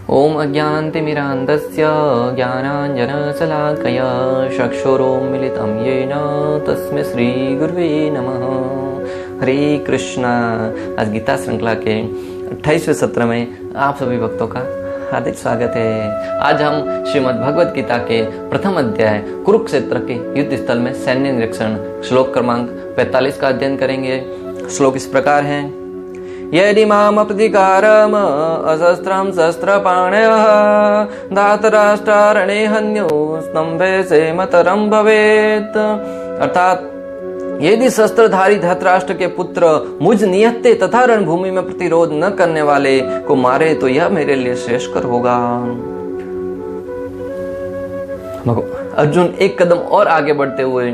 ओम अज्ञानतिमिरान्धस्य ज्ञानाञ्जनशलाकया चक्षुरुन्मीलितं येन तस्मै श्रीगुरुवे नमः। हरे कृष्णा। आज गीता श्रृंखला के 28वें सत्र में आप सभी भक्तों का हार्दिक स्वागत है। आज हम श्रीमद् भगवद गीता के प्रथम अध्याय कुरुक्षेत्र के युद्ध स्थल में सैन्य निरीक्षण श्लोक क्रमांक 45 का अध्ययन करेंगे। श्लोक इस प्रकार है। यदि माम प्रतिकारम अशस्त्रम शस्त्रपाणयः धातराष्ट्रारणे हन्यो स्तंभे से मतरम भवेत्। अर्थात यदि शस्त्रधारी धृतराष्ट्र के पुत्र मुझ नियत्ते तथा रणभूमि में प्रतिरोध न करने वाले को मारे तो यह मेरे लिए श्रेष्ठकर होगा। अर्जुन एक कदम और आगे बढ़ते हुए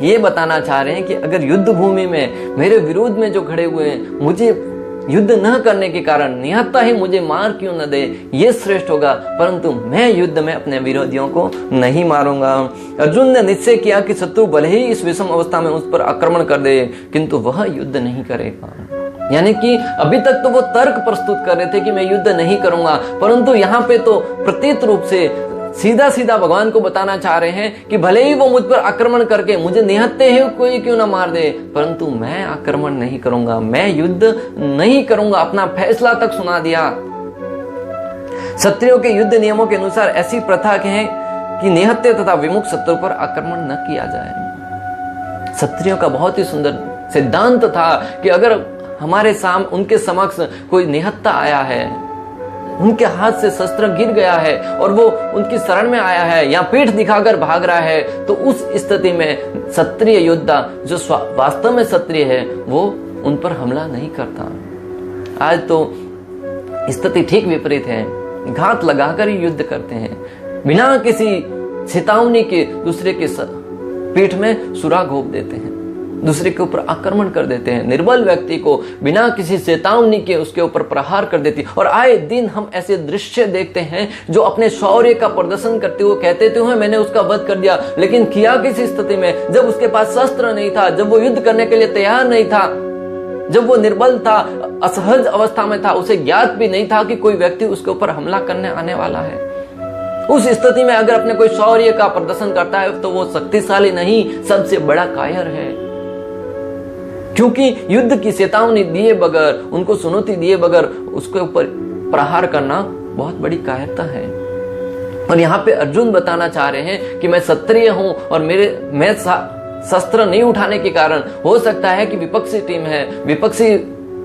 ये बताना चाह रहे हैं कि अगर युद्ध भूमि में मेरे विरोध में जो खड़े हुए हैं, मुझे युद्ध न करने के कारण निहत्ता ही मुझे मार क्यों न दे, ये श्रेष्ठ होगा, परंतु मैं युद्ध में अपने विरोधियों को नहीं मारूंगा। अर्जुन ने निश्चय किया कि शत्रु भले ही इस विषम अवस्था में उस पर आक्रमण कर दे, किंतु वह युद्ध नहीं करेगा। यानी कि अभी तक तो वो तर्क प्रस्तुत कर रहे थे कि मैं युद्ध नहीं करूंगा, परंतु यहाँ पे तो प्रतीत रूप से सीधा सीधा भगवान को बताना चाह रहे हैं कि भले ही वो मुझ पर आक्रमण करके मुझे निहत्ते ही कोई क्यों ना मार दे, परंतु मैं आक्रमण नहीं करूंगा, मैं युद्ध नहीं करूंगा। अपना फैसला तक सुना दिया। क्षत्रियों के युद्ध नियमों के अनुसार ऐसी प्रथा है कि निहत्ते तथा विमुख शत्रु पर आक्रमण न किया जाए। क्षत्रियों का बहुत ही सुंदर सिद्धांत था कि अगर हमारे उनके समक्ष कोई निहत्ता आया है, उनके हाथ से शस्त्र गिर गया है और वो उनकी शरण में आया है या पीठ दिखाकर भाग रहा है, तो उस स्थिति में क्षत्रिय योद्धा जो वास्तव में क्षत्रिय है वो उन पर हमला नहीं करता। आज तो स्थिति ठीक विपरीत है। घात लगाकर ही युद्ध करते हैं, बिना किसी चेतावनी के दूसरे के पीठ में सुराग घोंप देते हैं, दूसरे के ऊपर आक्रमण कर देते हैं, निर्बल व्यक्ति को बिना किसी चेतावनी के उसके ऊपर प्रहार कर देती। और आए दिन हम ऐसे दृश्य देखते हैं जो अपने शौर्य का प्रदर्शन करते हुए कहते थे मैंने उसका वध कर दिया, लेकिन किया किस स्थिति में? जब उसके पास शस्त्र नहीं था, जब वो युद्ध करने के लिए तैयार नहीं था, जब वो निर्बल था, असहज अवस्था में था, उसे ज्ञात भी नहीं था कि कोई व्यक्ति उसके ऊपर हमला करने आने वाला है। उस स्थिति में अगर अपने कोई शौर्य का प्रदर्शन करता है तो वो शक्तिशाली नहीं, सबसे बड़ा कायर है। क्योंकि युद्ध की चेतावनी दिए बगैर, उनको चुनौती दिए बगैर उसके ऊपर प्रहार करना बहुत बड़ी कायरता है। और यहाँ पे अर्जुन बताना चाह रहे हैं कि मैं क्षत्रिय हूं और मैं शस्त्र नहीं उठाने के कारण हो सकता है कि विपक्षी टीम है, विपक्षी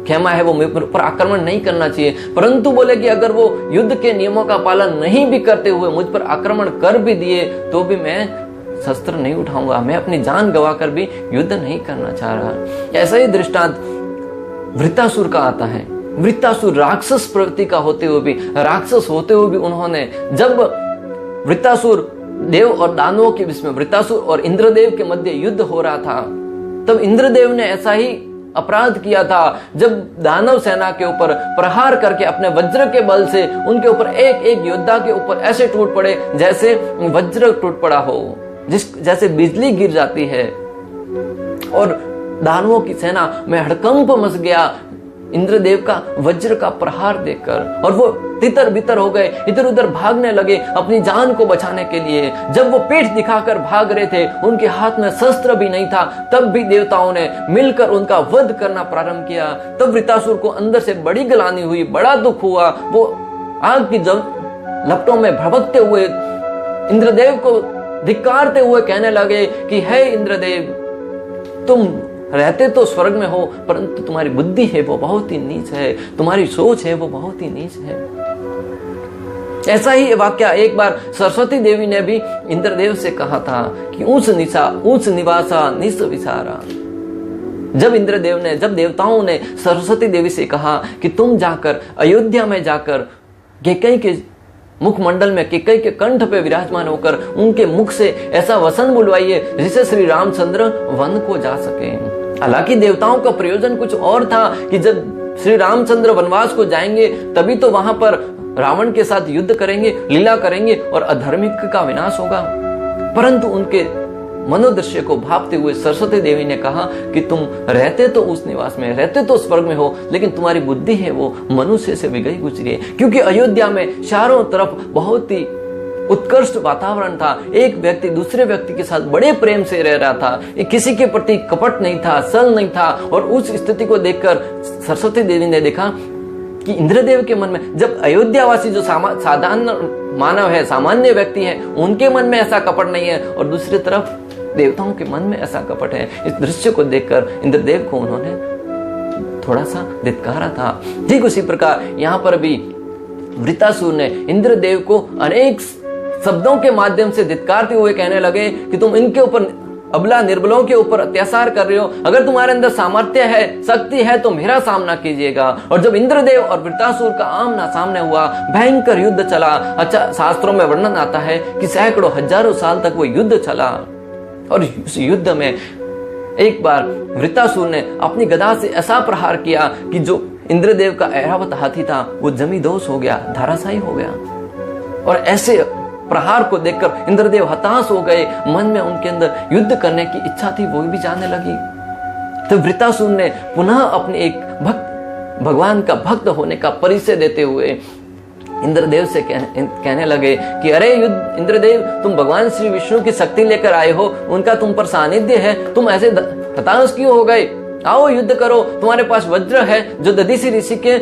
खेमा है, वो मेरे पर आक्रमण नहीं करना चाहिए, परंतु बोले कि अगर वो युद्ध के नियमों का पालन नहीं भी करते हुए मुझ पर आक्रमण कर भी दिए तो भी मैं शस्त्र नहीं उठाऊंगा, मैं अपनी जान गवाकर भी युद्ध नहीं करना चाह रहा। ऐसा ही दृष्टांत वृत्तासुर का आता है। वृत्तासुर राक्षस प्रवृत्ति का होते हुए भी, राक्षस होते हुए भी उन्होंने, जब वृत्तासुर देव और दानवों के बीच में, वृत्तासुर और इंद्रदेव के मध्य युद्ध हो रहा था, तब इंद्रदेव ने ऐसा ही अपराध किया था जब दानव सेना के ऊपर प्रहार करके अपने वज्र के बल से उनके ऊपर एक एक योद्धा के ऊपर ऐसे टूट पड़े जैसे वज्र टूट पड़ा हो, जैसे बिजली गिर जाती है, और दानवों की सेना में हड़कंप मच गया इंद्रदेव का वज्र का प्रहार देखकर, और वो तितर बितर हो गए, इधर उधर भागने लगे अपनी जान को बचाने के लिए। जब वो पीठ दिखाकर भाग रहे थे, उनके हाथ में शस्त्र भी नहीं था, तब भी देवताओं ने मिलकर उनका वध करना प्रारंभ किया। तब वृत्तासुर को अंदर से बड़ी ग्लानि हुई, बड़ा दुख हुआ। वो आग की लपटों में भड़कते हुए इंद्रदेव को धिक्कारते हुए कहने लगे कि हे इंद्रदेव, तुम रहते तो स्वर्ग में हो, परंतु तुम्हारी बुद्धि है वो बहुत ही नीच है, तुम्हारी सोच है वो बहुत ही नीच है। ऐसा ही वाक्य एक बार सरस्वती देवी ने भी इंद्रदेव से कहा था कि ऊंच निवासा नीच विचारा। जब देवताओं ने सरस्वती देवी से कहा कि तुम जाकर अयोध्या में जाकर कैकेयी के मुखमंडल में, कैकेयी के कंठ पे विराजमान होकर उनके मुख से ऐसा वचन बुलवाइए जिससे श्री रामचंद्र वन को जा सके। हालांकि देवताओं का प्रयोजन कुछ और था कि जब श्री रामचंद्र वनवास को जाएंगे तभी तो वहां पर रावण के साथ युद्ध करेंगे, लीला करेंगे और अधर्मिक का विनाश होगा, परंतु उनके मनोदृश्य को भापते हुए सरस्वती देवी ने कहा कि तुम रहते तो उस निवास में, रहते तो स्वर्ग में हो, लेकिन तुम्हारी बुद्धि है वो मनुष्य से भी गई गुजरी है। क्योंकि अयोध्या में चारों तरफ बहुत ही उत्कृष्ट वातावरण था। एक व्यक्ति दूसरे व्यक्ति के साथ बड़े प्रेम से रह रहा था, किसी के प्रति कपट नहीं था, सल नहीं था। और उस स्थिति को देखकर सरस्वती देवी ने देखा कि इंद्रदेव के मन में, जब अयोध्यावासी जो साधारण मानव है, सामान्य व्यक्ति है, उनके मन में ऐसा कपट नहीं है, और दूसरी तरफ देवताओं के मन में ऐसा कपट है। इस दृश्य को देखकर इंद्रदेव को उन्होंने थोड़ा सा धिक्कारा था। ठीक उसी प्रकार यहाँ पर भी वृत्तासुर ने इंद्रदेव को अनेक शब्दों के माध्यम से धिक्कारते हुए कहने लगे कि तुम इनके ऊपर, अबला निर्बलों के ऊपर अत्याचार कर रहे हो। अगर तुम्हारे अंदर सामर्थ्य है, शक्ति है, तो मेरा सामना कीजिएगा। और जब इंद्रदेव और वृत्तासुर का आमना सामने हुआ, भयंकर युद्ध चला। अच्छा, शास्त्रों में वर्णन आता है कि सैकड़ों हजारों साल तक वो युद्ध चला। और उस युद्ध में एक बार वृत्तासुर ने अपनी गदा से ऐसा प्रहार किया कि जो इंद्रदेव का ऐरावत हाथी था वो जमींदोज हो गया, धराशायी हो गया। और ऐसे प्रहार को देखकर इंद्रदेव हताश हो गए। मन में उनके अंदर युद्ध करने की इच्छा थी, वो भी जाने लगी। तो वृत्तासुर ने पुनः अपने एक भगवान का भक्त होने का परिचय देते हुए इंद्रदेव से कहने लगे कि अरे इंद्रदेव, तुम भगवान श्री विष्णु की शक्ति लेकर आए हो, उनका तुम पर सानिध्य है, तुम ऐसे हताश क्यों हो गए? आओ युद्ध करो, तुम्हारे पास वज्र है जो दधीचि ऋषि के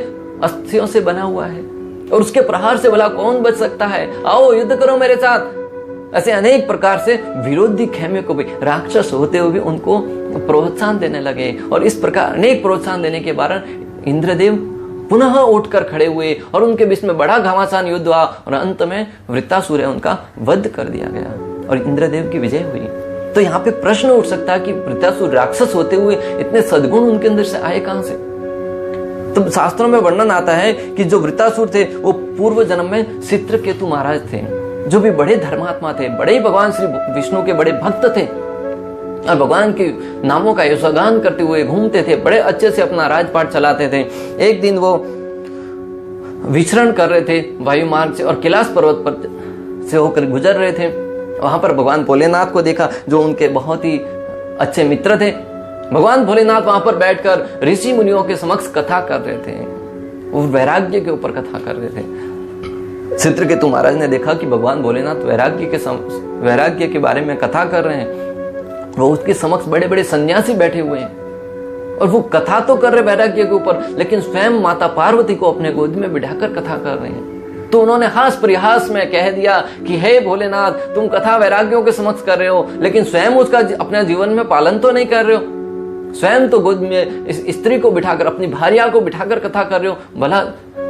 अस्थियों से बना हुआ है, और उसके प्रहार से भला कौन बच सकता है? आओ युद्ध करो मेरे साथ। ऐसे अनेक प्रकार से विरोधी खेमे को भी, राक्षस होते हुए भी उनको प्रोत्साहन देने लगे। और इस प्रकार अनेक प्रोत्साहन देने के कारण इंद्रदेव पुनः उठकर खड़े हुए और उनके बीच में बड़ा घमासान युद्ध हुआ, और अंत में वृत्तासुर उनका वध कर दिया गया और इंद्रदेव की विजय हुई। तो यहाँ पे प्रश्न उठ सकता है कि वृत्तासुर राक्षस होते हुए इतने सद्गुण उनके अंदर से आए कहां से? तो शास्त्रों में वर्णन आता है कि जो वृत्तासुर थे वो पूर्व जन्म में चित्रकेतु महाराज थे, जो भी बड़े धर्मात्मा थे, बड़े भगवान श्री विष्णु के बड़े भक्त थे, और भगवान के नामों का यशोगान करते हुए घूमते थे, बड़े अच्छे से अपना राजपाट चलाते थे। एक दिन वो विचरण कर रहे थे वायु मार्ग से, और कैलाश पर्वत पर से होकर गुजर रहे थे। वहां पर भगवान भोलेनाथ को देखा, जो उनके बहुत ही अच्छे मित्र थे। भगवान भोलेनाथ वहां पर बैठकर ऋषि मुनियों के समक्ष कथा कर रहे थे, वो वैराग्य के ऊपर कथा कर रहे थे। चित्रकेतु महाराज ने देखा कि भगवान भोलेनाथ वैराग्य के बारे में कथा कर रहे हैं। वो उसके समक्ष बड़े बड़े सन्यासी बैठे हुए हैं, और वो कथा तो कर रहे वैराग्य के ऊपर, लेकिन स्वयं माता पार्वती को अपने गोद में बिठाकर कथा कर रहे हैं। तो उन्होंने हास परिहास में कह दिया कि हे भोलेनाथ, तुम कथा वैराग्यों के समक्ष कर रहे हो, लेकिन स्वयं उसका अपने जीवन में पालन तो नहीं कर रहे हो। स्वयं तो गोद में इस स्त्री को बिठाकर, अपनी भार्या को बिठाकर कथा कर रहे हो, भला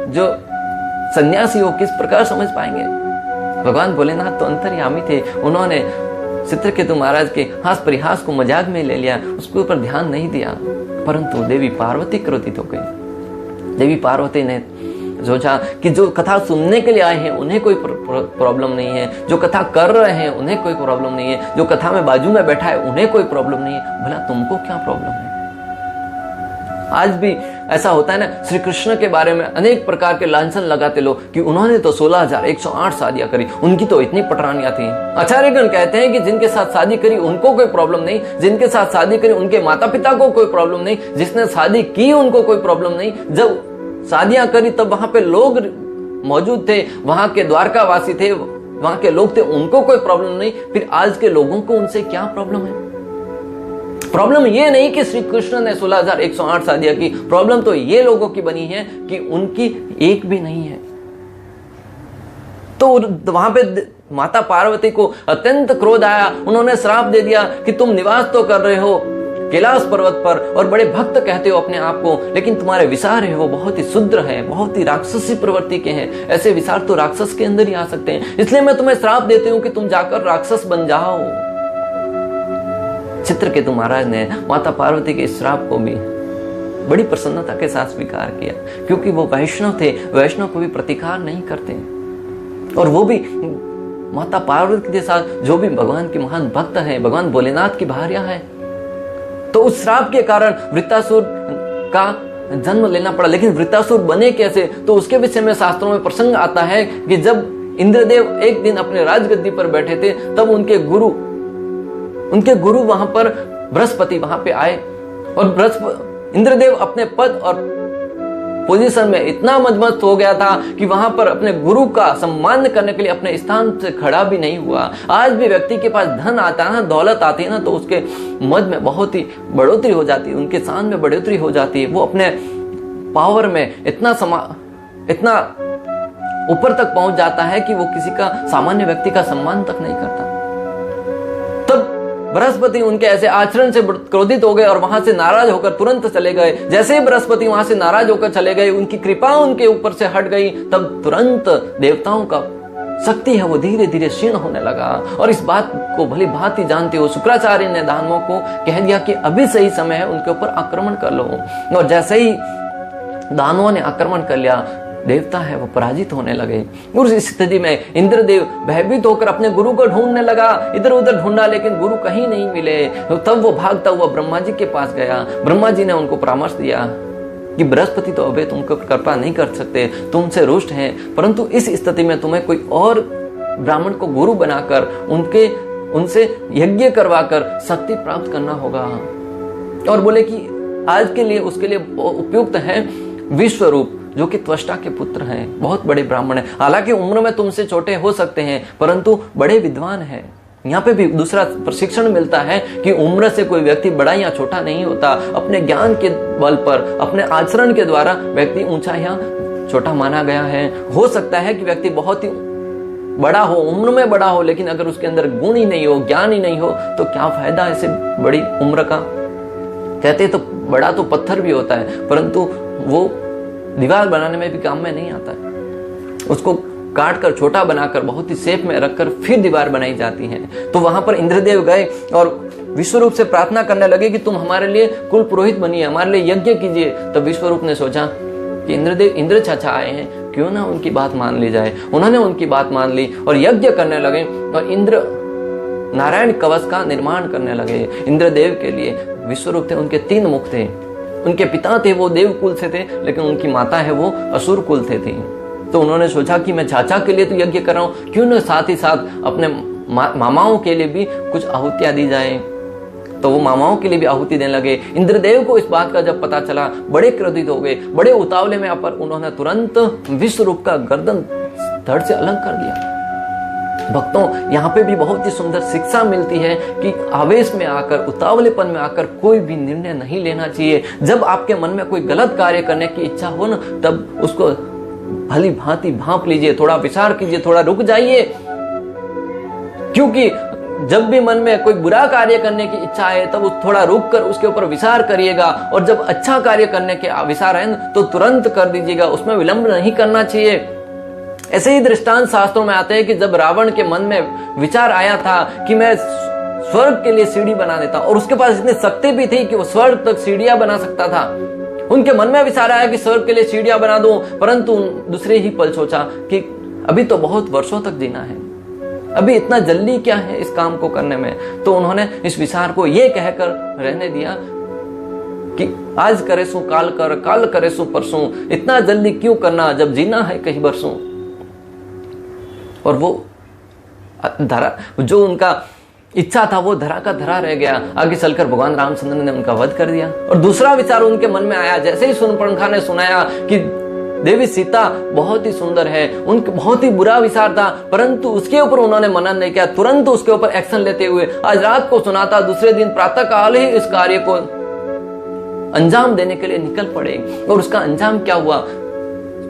जो सन्यासी हो किस प्रकार समझ पाएंगे? भगवान भोलेनाथ तो अंतर्यामी थे, उन्होंने चित्रकेतु महाराज के हास परिहास को मजाक में ले लिया, उसके ऊपर ध्यान नहीं दिया। परंतु देवी पार्वती क्रोधित हो गई। देवी पार्वती ने सोचा कि जो कथा सुनने के लिए आए हैं उन्हें कोई प्रॉब्लम नहीं है, जो कथा कर रहे हैं उन्हें कोई प्रॉब्लम नहीं है, जो कथा में बाजू में बैठा है उन्हें कोई प्रॉब्लम नहीं है, भला तुमको क्या प्रॉब्लम है? आज भी ऐसा होता है ना, श्री कृष्ण के बारे में अनेक प्रकार के लांछन लगाते लोग कि उन्होंने तो 16,108 शादियां करी, उनकी तो इतनी पटरानियां थी। आचार्यगण कहते हैं कि जिनके साथ शादी करी उनको कोई प्रॉब्लम नहीं, जिनके साथ शादी करी उनके माता पिता को कोई प्रॉब्लम नहीं, जिसने शादी की उनको कोई प्रॉब्लम नहीं। जब शादियां करी तब वहां पे लोग मौजूद थे, वहां के द्वारकावासी थे, वहां के लोग थे, उनको कोई प्रॉब्लम नहीं। फिर आज के लोगों को उनसे क्या प्रॉब्लम है? प्रॉब्लम ये नहीं कि श्री कृष्ण ने 16,108 शादियां की, प्रॉब्लम तो ये लोगों की बनी है कि उनकी एक भी नहीं है। तो वहां पे माता पार्वती को अत्यंत क्रोध आया, उन्होंने श्राप दे दिया कि तुम निवास तो कर रहे हो कैलाश पर्वत पर और बड़े भक्त कहते हो अपने आप को, लेकिन तुम्हारे विचार है वो बहुत ही शुद्र है, बहुत ही राक्षसी प्रवृत्ति के हैं। ऐसे विचार तो राक्षस के अंदर ही आ सकते हैं, इसलिए मैं तुम्हें श्राप देती हूं कि तुम जाकर राक्षस बन जाओ। चित्रकेतु महाराज ने माता पार्वती के श्राप को भी बड़ी प्रसन्नता के साथ स्वीकार किया, क्योंकि वो वैष्णव थे, वैष्णव को भी प्रतिकार नहीं करते, और वो भी माता पार्वती के साथ जो भी भगवान के महान भक्त है, भगवान भोलेनाथ की भार्या है। तो उस श्राप के कारण वृत्तासुर का जन्म लेना पड़ा। लेकिन वृत्तासुर बने कैसे, तो उसके विषय में शास्त्रों में प्रसंग आता है कि जब इंद्रदेव एक दिन अपने राजगद्दी पर बैठे थे, तब उनके गुरु उनके गुरु वहां पर बृहस्पति वहां पे आए और इंद्रदेव अपने पद और पोजीशन में इतना मजबूत हो गया था कि वहां पर अपने गुरु का सम्मान करने के लिए अपने स्थान से खड़ा भी नहीं हुआ। आज भी व्यक्ति के पास धन आता है ना, दौलत आती है ना, तो उसके मद में बहुत ही बढ़ोतरी हो जाती है, उनके शान में बढ़ोतरी हो जाती है। वो अपने पावर में इतना ऊपर तक पहुंच जाता है कि वो किसी का सामान्य व्यक्ति का सम्मान तक नहीं करता। तब बृहस्पति उनके ऐसे आचरण से क्रोधित हो गए और वहां से नाराज होकर तुरंत चले गए। जैसे ही बृहस्पति वहां से नाराज होकर चले गए, उनकी कृपा उनके ऊपर से हट गई, तब तुरंत देवताओं का शक्ति है वो धीरे धीरे क्षीण होने लगा। और इस बात को भली भांति जानते हो शुक्राचार्य ने दानवों को कह दिया कि अभी सही समय है, उनके ऊपर आक्रमण कर लो। और जैसे ही दानवों ने आक्रमण कर लिया, देवता है वो पराजित होने लगे। उस स्थिति में इंद्रदेव भयभीत होकर अपने गुरु को ढूंढने लगा, इधर उधर ढूंढा लेकिन गुरु कहीं नहीं मिले। तब वो भागता हुआ ब्रह्मा जी के पास गया। ब्रह्मा जी ने उनको परामर्श दिया कि बृहस्पति तो अबे तुमको कृपा नहीं कर सकते, तुमसे रुष्ट हैं, परंतु इस स्थिति में तुम्हें कोई और ब्राह्मण को गुरु बनाकर उनसे यज्ञ करवाकर शक्ति प्राप्त करना होगा। और बोले कि आज के लिए उसके लिए उपयुक्त है विश्वरूप, जो कि त्वष्टा के पुत्र हैं, बहुत बड़े ब्राह्मण हैं। हालांकि उम्र में तुमसे छोटे हो सकते हैं, परंतु बड़े विद्वान हैं। यहाँ पे भी दूसरा प्रशिक्षण मिलता है कि उम्र से कोई व्यक्ति बड़ा या छोटा नहीं होता। अपने ज्ञान के बल पर, अपने आचरण के द्वारा व्यक्ति ऊंचा या छोटा माना गया है। हो सकता है कि व्यक्ति बहुत ही बड़ा हो, उम्र में बड़ा हो, लेकिन अगर उसके अंदर गुण ही नहीं हो, ज्ञान ही नहीं हो, तो क्या फायदा ऐसे बड़ी उम्र का। कहते तो बड़ा तो पत्थर भी होता है, परंतु वो दीवार बनाने में भी काम में नहीं आता है। उसको काट कर छोटा बनाकर बहुत ही शेप में रखकर फिर दीवार बनाई जाती है। तो वहां पर इंद्रदेव गए और विश्वरूप से प्रार्थना करने लगे कि तुम हमारे लिए कुल पुरोहित बनिए, हमारे लिए यज्ञ कीजिए। तब विश्वरूप ने सोचा कि इंद्र चाचा आए हैं, क्यों ना उनकी बात मान ली जाए। उन्होंने उनकी बात मान ली और यज्ञ करने लगे और इंद्र नारायण कवच का निर्माण करने लगे इंद्रदेव के लिए। विश्वरूप थे, उनके 3 मुख थे। उनके पिता थे वो देव कुल से थे, लेकिन उनकी माता है वो असुर कुल से थी। तो उन्होंने सोचा कि मैं चाचा के लिए तो यज्ञ कर रहा हूं, क्यों न साथ ही साथ अपने मामाओं के लिए भी कुछ आहुतियां दी जाए। तो वो मामाओं के लिए भी आहुति देने लगे। इंद्रदेव को इस बात का जब पता चला, बड़े क्रोधित हो गए। बड़े उतावले में पर उन्होंने तुरंत विश्वरूप का गर्दन धड़ से अलग कर दिया। भक्तों, यहाँ पे भी बहुत ही सुंदर शिक्षा मिलती है कि आवेश में आकर, उतावलेपन में आकर कोई भी निर्णय नहीं लेना चाहिए। जब आपके मन में कोई गलत कार्य करने की इच्छा हो ना, तब उसको भली भांति भांप लीजिए, थोड़ा विचार कीजिए, थोड़ा रुक जाइए। क्योंकि जब भी मन में कोई बुरा कार्य करने की इच्छा है, तब थोड़ा रुक कर उसके ऊपर विचार करिएगा। और जब अच्छा कार्य करने के विचार है तो तुरंत कर दीजिएगा, उसमें विलंब नहीं करना चाहिए। ऐसे ही दृष्टांत शास्त्रों में आते हैं कि जब रावण के मन में विचार आया था कि मैं स्वर्ग के लिए सीढ़ी बना देता, और उसके पास इतनी शक्ति भी थी कि वो स्वर्ग तक सीढ़ियां बना सकता था। उनके मन में विचार आया कि स्वर्ग के लिए सीढ़ियां बना दूं, परंतु दूसरे ही पल सोचा कि अभी तो बहुत वर्षों तक जीना है, अभी इतना जल्दी क्या है इस काम को करने में। तो उन्होंने इस विचार को ये कहकर रहने दिया कि आज करे सो काल कर, काल करे सो परसों, इतना जल्दी क्यों करना जब जीना है कई बरसों। और वो धरा, जो उनका इच्छा था वो धरा का धरा रह गया। आगे चलकर भगवान रामचंद्र ने उनका वध कर दिया। और दूसरा विचार उनके मन में आया, जैसे ही शूर्पणखा ने सुनाया कि देवी सीता बहुत ही सुंदर है, उनका बहुत ही बुरा विचार था, परंतु उसके ऊपर उन्होंने मनन नहीं किया। तुरंत उसके ऊपर एक्शन लेते हुए आज रात को सुना था, दूसरे दिन प्रातः काल ही इस कार्य को अंजाम देने के लिए निकल पड़े। और उसका अंजाम क्या हुआ?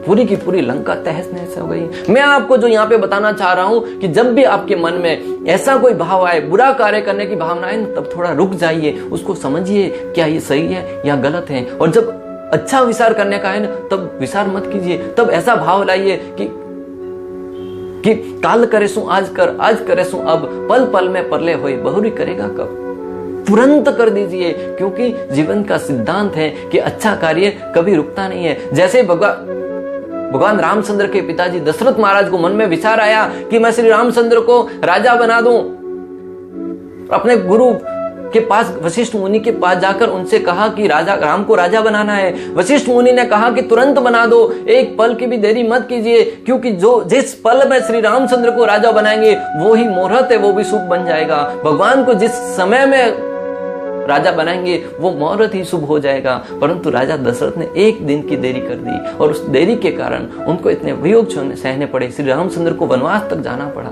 पूरी की पूरी लंका तहस नहस हो गई। मैं आपको जो यहाँ पे बताना चाह रहा हूं कि जब भी आपके मन में ऐसा कोई भाव आए, बुरा कार्य करने की भावना आए, तब थोड़ा रुक जाइए, उसको समझिए क्या ये सही है या गलत है। और जब अच्छा विचार करने का है ना, तब विचार मत कीजिए, तब ऐसा भाव लाइए कि काल करे सो आज कर, आज करे सो अब, पल पल में परले होए बहुरी करेगा कब। तुरंत कर दीजिए, क्योंकि जीवन का सिद्धांत है कि अच्छा कार्य कभी रुकता नहीं है। जैसे भगवान रामचंद्र के पिताजी दशरथ महाराज को मन में विचार आया कि मैं श्री रामचंद्र को राजा बना दूं, अपने गुरु के पास, वशिष्ठ मुनि के पास जाकर उनसे कहा कि राजा राम को राजा बनाना है। वशिष्ठ मुनि ने कहा कि तुरंत बना दो, एक पल की भी देरी मत कीजिए, क्योंकि जो जिस पल में श्री रामचंद्र को राजा बनाएंगे वो ही मुहूर्त है, वो भी शुभ बन जाएगा। भगवान को जिस समय में राजा बनाएंगे वो मुहूर्त ही शुभ हो जाएगा। परंतु राजा दशरथ ने एक दिन की देरी कर दी और उस देरी के कारण उनको इतने वियोग सहने पड़े, श्री रामचंद्र को वनवास तक जाना पड़ा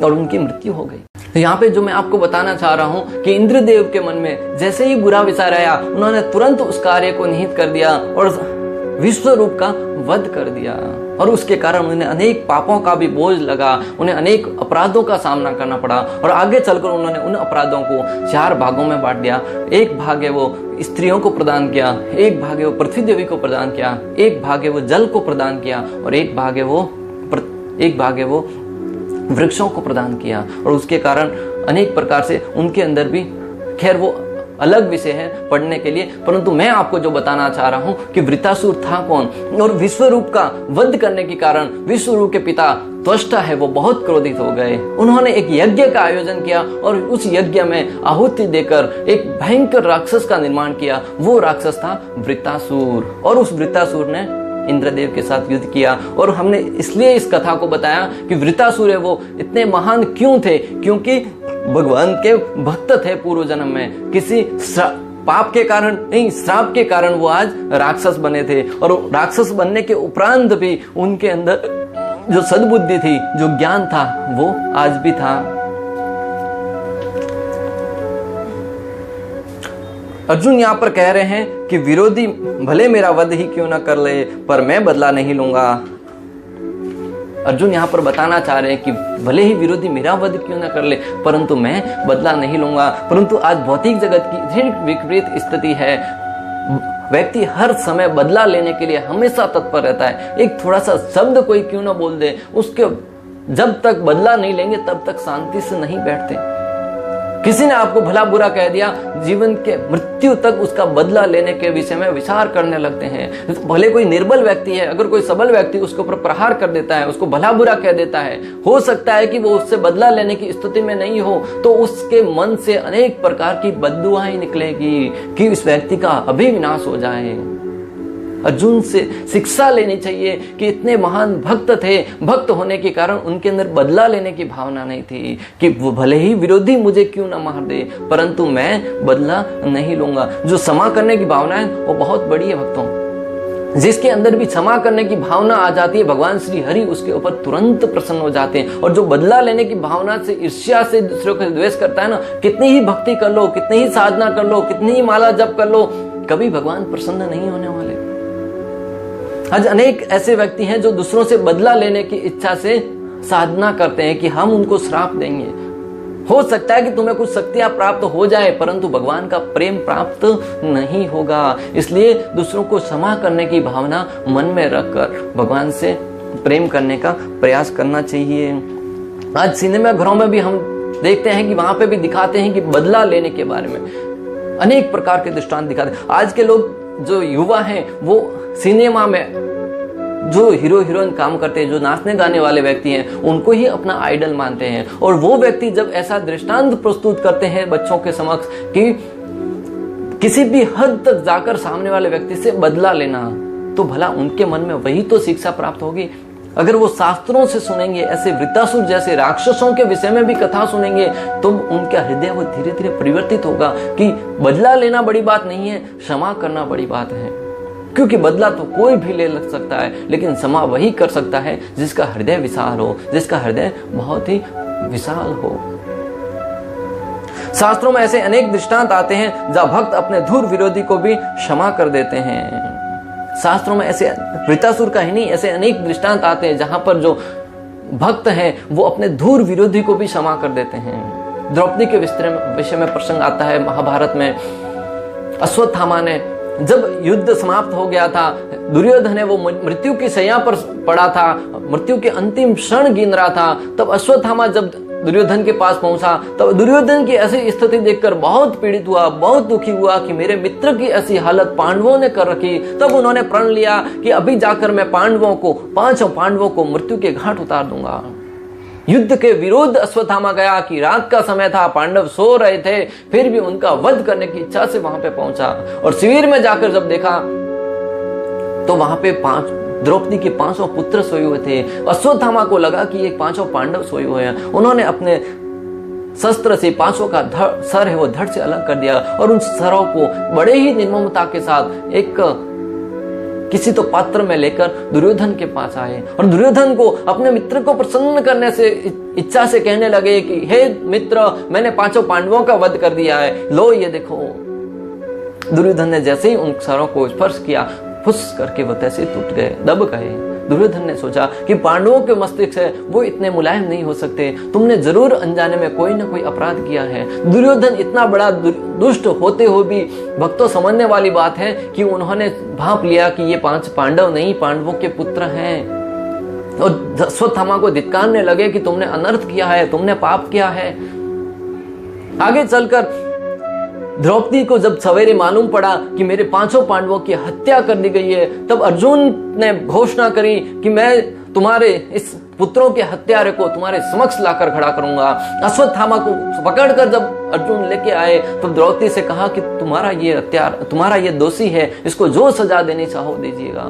और उनकी मृत्यु हो गई। यहाँ पे जो मैं आपको बताना चाह रहा हूँ कि इंद्रदेव के मन में जैसे ही बुरा विचार आया, उन्होंने तुरंत उस कार्य को निहित कर दिया और विश्व रूप का वध कर दिया, और उसके कारण उन्हें अनेक पापों का भी बोझ लगा, उन्हें अनेक अपराधों का सामना करना पड़ा। और आगे चलकर उन्होंने उन अपराधों को 4 भागों में बांट दिया। एक भाग है वो स्त्रियों को प्रदान किया, एक भाग है वो पृथ्वी देवी को प्रदान किया, एक भाग है वो जल को प्रदान किया, और एक भाग है वो वृक्षों को प्रदान किया। और उसके कारण अनेक प्रकार से उनके अंदर भी, खैर वो अलग विषय है पढ़ने के लिए, परंतु मैं आपको जो बताना चाह रहा हूं कि वृत्तासुर था कौन, और विश्वरूप का वध करने के कारण विश्वरूप के पिता त्वष्टा है वो बहुत क्रोधित हो गए। उन्होंने एक यज्ञ का आयोजन किया और उस यज्ञ में आहुति देकर एक भयंकर राक्षस का निर्माण किया। वो राक्षस था वृत्तासुर, और उस वृत्तासुर ने इंद्रदेव के साथ युद्ध किया। और हमने इसलिए इस कथा को बताया कि वृत्तासुर है वो इतने महान क्यों थे, क्योंकि भगवान के भक्त थे पूर्व जन्म में, किसी पाप के कारण नहीं, श्राप के कारण वो आज राक्षस बने थे। और राक्षस बनने के उपरांत भी उनके अंदर जो सद्बुद्धि थी, जो ज्ञान था, वो आज भी था। अर्जुन यहाँ पर कह रहे हैं कि विरोधी भले मेरा वध ही क्यों ना कर ले, पर मैं बदला नहीं लूंगा। अर्जुन यहाँ पर बताना चाह रहे हैं कि भले ही विरोधी मेरा वध क्यों ना कर ले, परंतु मैं बदला नहीं लूंगा। परंतु आज भौतिक जगत की इतनी विपरीत स्थिति है, व्यक्ति हर समय बदला लेने के लिए हमेशा तत्पर रहता है। एक थोड़ा सा शब्द कोई क्यों ना बोल दे, उसके जब तक बदला नहीं लेंगे तब तक शांति से नहीं बैठते। किसी ने आपको भला बुरा कह दिया, जीवन के मृत्यु तक उसका बदला लेने के विषय में विचार करने लगते हैं। भले कोई निर्बल व्यक्ति है, अगर कोई सबल व्यक्ति उसके ऊपर प्रहार कर देता है, उसको भला बुरा कह देता है, हो सकता है कि वो उससे बदला लेने की स्थिति में नहीं हो, तो उसके मन से अनेक प्रकार की बद्दुआएं निकलेगी कि इस व्यक्ति का अभी विनाश हो जाए। अर्जुन से शिक्षा लेनी चाहिए कि इतने महान भक्त थे, भक्त होने के कारण उनके अंदर बदला लेने की भावना नहीं थी कि वो भले ही विरोधी मुझे क्यों ना मार दे, परंतु मैं बदला नहीं लूंगा। जो क्षमा करने की भावना है वो बहुत बड़ी है भक्तों। जिसके अंदर भी क्षमा करने की भावना आ जाती है, भगवान श्री हरि उसके ऊपर तुरंत प्रसन्न हो जाते हैं। और जो बदला लेने की भावना से, ईर्ष्या से दूसरों को द्वेष करता है ना, कितनी ही भक्ति कर लो, कितनी ही साधना कर लो, कितनी ही माला जप कर लो, कभी भगवान प्रसन्न नहीं होने वाले। आज अनेक ऐसे व्यक्ति हैं जो दूसरों से बदला लेने की इच्छा से साधना करते हैं कि हम उनको श्राप देंगे। हो सकता है कि तुम्हें कुछ शक्तियां प्राप्त हो जाए, परंतु भगवान का प्रेम प्राप्त नहीं होगा। इसलिए दूसरों को क्षमा करने की भावना मन में रखकर भगवान से प्रेम करने का प्रयास करना चाहिए। आज सिनेमा घरों में भी हम देखते हैं कि वहां पे भी दिखाते हैं कि बदला लेने के बारे में अनेक प्रकार के दृष्टांत दिखाते हैं। आज के लोग जो युवा हैं वो सिनेमा में जो हीरो हीरोइन काम करते हैं, जो नाचने गाने वाले व्यक्ति हैं, उनको ही अपना आइडल मानते हैं। और वो व्यक्ति जब ऐसा दृष्टांत प्रस्तुत करते हैं बच्चों के समक्ष कि किसी भी हद तक जाकर सामने वाले व्यक्ति से बदला लेना, तो भला उनके मन में वही तो शिक्षा प्राप्त होगी। अगर वो शास्त्रों से सुनेंगे, ऐसे वृत्तासुर जैसे राक्षसों के विषय में भी कथा सुनेंगे, तो उनका हृदय वो धीरे धीरे परिवर्तित होगा कि बदला लेना बड़ी बात नहीं है, क्षमा करना बड़ी बात है। क्योंकि बदला तो कोई भी ले लग सकता है, लेकिन क्षमा वही कर सकता है जिसका हृदय विशाल हो, जिसका हृदय बहुत ही विशाल हो। शास्त्रों में ऐसे अनेक दृष्टांत आते हैं जहां भक्त अपने धूर विरोधी को भी क्षमा कर देते हैं। शास्त्रों में ऐसे वृत्तासुर का ही नहीं, ऐसे अनेक दृष्टांत आते हैं जहां पर जो भक्त हैं वो अपने धूर विरोधी को भी क्षमा कर देते हैं। द्रौपदी के विषय में प्रसंग आता है महाभारत में। अश्वत्थामा ने जब युद्ध समाप्त हो गया था, दुर्योधन है वो मृत्यु की शैया पर पड़ा था, मृत्यु के अंतिम क्षण गिन रहा था, तब अश्वत्थामा जब दुर्योधन के पास पहुंचा, तब दुर्योधन की ऐसी स्थिति देखकर बहुत पीड़ित हुआ, बहुत दुखी हुआ कि मेरे मित्र की ऐसी हालत पांडवों ने कर रखी। तब उन्होंने प्रण लिया कि अभी जाकर मैं पांचों पांडवों को मृत्यु के घाट उतार दूंगा। युद्ध के विरुद्ध अश्वत्थामा गया कि रात का समय था, पांडव सो रहे थे, फिर भी उनका वध करने की इच्छा से वहां पे पहुंचा। और शिविर में जाकर जब देखा तो वहां पे द्रौपदी के 5 पुत्र सोए हुए थे। अश्वत्थामा को लगा कि ये 5 पांडव सोए हुए हैं। उन्होंने अपने शस्त्र से 5 का सर है वो धड़ से अलग कर दिया और उन सरों को बड़े ही निर्ममता के साथ एक किसी तो पात्र में लेकर दुर्योधन के पास आए और दुर्योधन को अपने मित्र को प्रसन्न करने से इच्छा से कहने लगे कि हे मित्र, मैंने 5 पांडवों का वध कर दिया है, लो ये देखो। दुर्योधन ने जैसे ही उन सरों को स्पर्श किया, फुस करके वो तैसे टूट गए, दब गए। दुर्योधन ने सोचा कि पांडवों के मस्तिष्क है वो इतने मुलायम नहीं हो सकते, तुमने जरूर अनजाने में कोई ना कोई अपराध किया है। दुर्योधन इतना बड़ा दुष्ट होते हुए भी भक्तों समझने वाली बात है कि उन्होंने भांप लिया कि ये 5 पांडव नहीं, पांडवों के पुत्र हैं। और अश्वत्थामा को धिक्कारने लगे कि तुमने अनर्थ किया है, तुमने पाप किया है। आगे चलकर द्रौपदी को जब सवेरे मालूम पड़ा कि मेरे 5 पांडवों की हत्या कर दी गई है, तब अर्जुन ने घोषणा करी कि मैं तुम्हारे इस पुत्रों के हत्यारे को तुम्हारे समक्ष लाकर खड़ा करूंगा। अश्वत्थामा को पकड़कर जब अर्जुन लेके आए तो द्रौपदी से कहा कि तुम्हारा ये दोषी है, इसको जो सजा देनी चाहो दीजिएगा।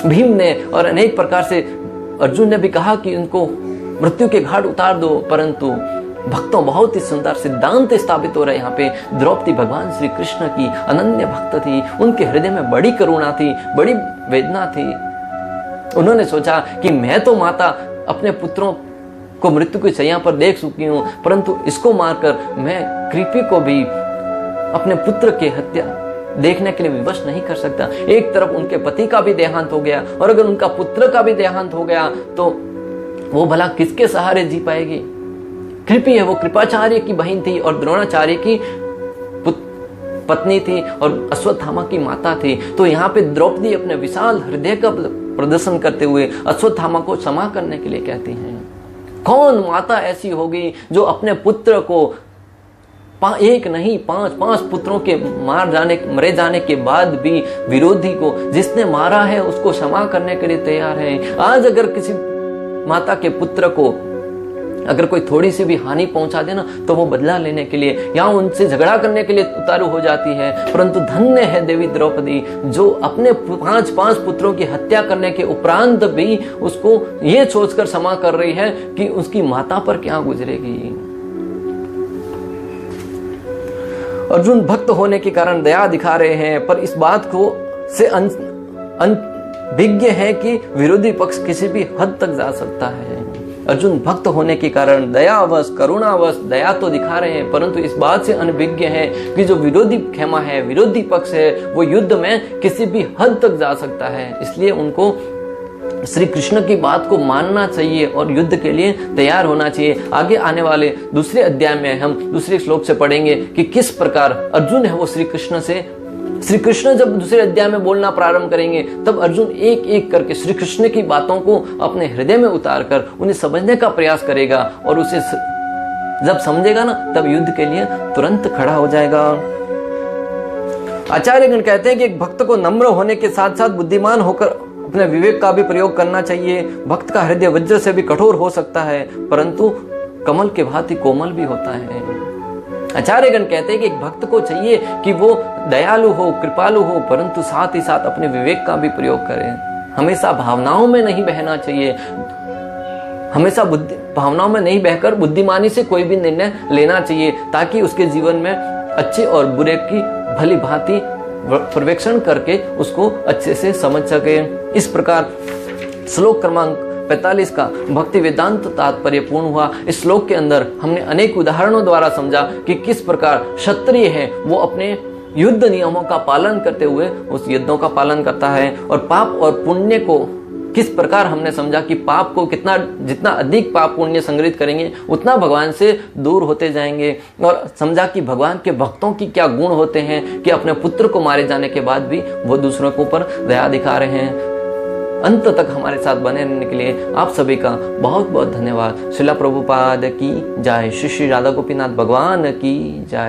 भीम ने और अनेक प्रकार से अर्जुन ने भी कहा कि इनको मृत्यु के घाट उतार दो, परंतु भक्तों बहुत ही सुंदर सिद्धांत स्थापित हो रहे यहाँ पे। द्रौपदी भगवान श्री कृष्ण की अनन्य भक्त थी, उनके हृदय में बड़ी करुणा थी, बड़ी वेदना थी। उन्होंने सोचा कि मैं तो माता अपने पुत्रों को मृत्यु की शैया पर देख चुकी हूं, परंतु इसको मारकर मैं कृपी को भी अपने पुत्र की हत्या देखने के लिए विवश नहीं कर सकता। एक तरफ उनके पति का भी देहांत हो गया और अगर उनका पुत्र का भी देहांत हो गया तो वो भला किसके सहारे जी पाएगी। कृपी है वो कृपाचार्य की बहन थी और द्रोणाचार्य की पत्नी थी और अश्वत्थामा की माता थी। तो यहाँ पे द्रौपदी अपने विशाल हृदय का प्रदर्शन करते हुए अश्वत्थामा को क्षमा करने के लिए कहती हैं। कौन माता ऐसी होगी जो अपने पुत्र को एक नहीं 5 पुत्रों के मरे जाने के बाद भी विरोधी को जिसने मारा है उसको क्षमा करने के लिए तैयार है। आज अगर किसी माता के पुत्र को अगर कोई थोड़ी सी भी हानि पहुंचा दे ना तो वो बदला लेने के लिए या उनसे झगड़ा करने के लिए उतारू हो जाती है। परंतु धन्य है देवी द्रौपदी जो अपने 5 पुत्रों की हत्या करने के उपरांत भी उसको ये सोचकर क्षमा कर रही है कि उसकी माता पर क्या गुजरेगी। अर्जुन भक्त होने के कारण दया दिखा रहे हैं, पर इस बात को से अनभिज्ञ है कि विरोधी पक्ष किसी भी हद तक जा सकता है। अर्जुन भक्त होने के कारण दयावश करुणावश दया तो दिखा रहे हैं, परंतु इस बात से अनभिज्ञ है कि जो विरोधी खेमा है, विरोधी पक्ष है, वो युद्ध में किसी भी हद तक जा सकता है। इसलिए उनको श्री कृष्ण की बात को मानना चाहिए और युद्ध के लिए तैयार होना चाहिए। आगे आने वाले दूसरे अध्याय में हम दूसरे श्लोक से पढ़ेंगे कि किस प्रकार अर्जुन है वो श्री कृष्ण जब दूसरे अध्याय में बोलना प्रारंभ करेंगे तब अर्जुन एक एक करके श्री कृष्ण की बातों को अपने हृदय में उतार कर उन्हें समझने का प्रयास करेगा और उसे जब समझेगा ना तब युद्ध के लिए तुरंत खड़ा हो जाएगा। आचार्यगण कहते हैं कि एक भक्त को नम्र होने के साथ साथ बुद्धिमान होकर अपने विवेक का भी प्रयोग करना चाहिए। भक्त का हृदय वज्र से भी कठोर हो सकता है परंतु कमल के भांति कोमल भी होता है। आचार्यगण कहते हैं कि एक भक्त को चाहिए कि वो दयालु हो, कृपालु हो, परंतु साथ ही साथ अपने विवेक का भी प्रयोग करे। हमेशा भावनाओं में नहीं बहना चाहिए, हमेशा भावनाओं में नहीं बहकर बुद्धिमानी से कोई भी निर्णय लेना चाहिए ताकि उसके जीवन में अच्छे और बुरे की भली भांति पर्यवेक्षण करके उसको अच्छे से समझ सके। इस प्रकार श्लोक क्रमांक 45 का भक्ति वेदांत तात्पर्य पूर्ण हुआ। इस श्लोक के अंदर हमने अनेक उदाहरणों द्वारा समझा कि किस प्रकार क्षत्रिय है वो अपने युद्ध नियमों का पालन करते हुए उस युद्धों का पालन करता है और पाप और पुण्य को किस प्रकार हमने समझा कि पाप को जितना अधिक पाप पुण्य संग्रहित करेंगे उतना भगवान से दूर होते जाएंगे और समझा कि भगवान के भक्तों की क्या गुण होते हैं कि अपने पुत्र को मारे जाने के बाद भी वो दूसरों के ऊपर दया दिखा रहे हैं। अंत तक हमारे साथ बने रहने के लिए आप सभी का बहुत बहुत धन्यवाद। श्रीला प्रभुपाद की जय। श्री श्री राधा गोपीनाथ भगवान की जय।